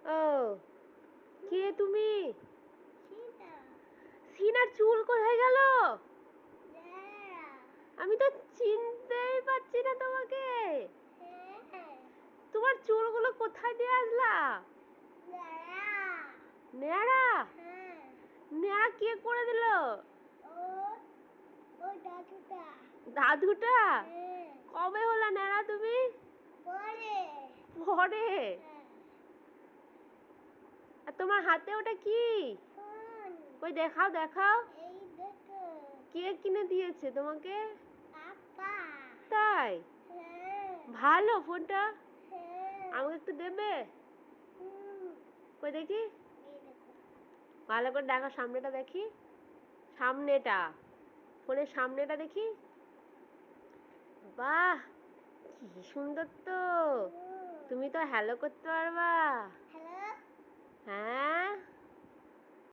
ও, কে তুমি? সিনা। সিনার চুল কোথায় গেল? ল্যাড়া। আমি তো চিনতেই পারছি না তোমাকে। হ্যাঁ। তোমার চুলগুলো কোথায় দিয়ে আসলা? ল্যাড়া। নেড়া? হ্যাঁ। নেড়া কে করে দিল? ও ওই দাদুটা। দাদুটা? হ্যাঁ। কবে হলো নেড়া তুমি? পরে। পরে? হ্যাঁ। আর তোমার হাতে ওটা কি? ফোন। কই দেখাও দেখাও। এই দেখো। কে কিনে দিয়েছে তোমাকে? আপা। তাই? হ্যাঁ। ভালো ফোনটা? হ্যাঁ। আমাকে একটু দেবে? হুম। কই দেখি। এই দেখো। ভালো করে দেখো, সামনেটা দেখি। সামনেটা, ফোনের সামনেটা দেখি। বাহ, কি সুন্দর তো। হুম। তুমি তো হ্যালো করতে পারবা।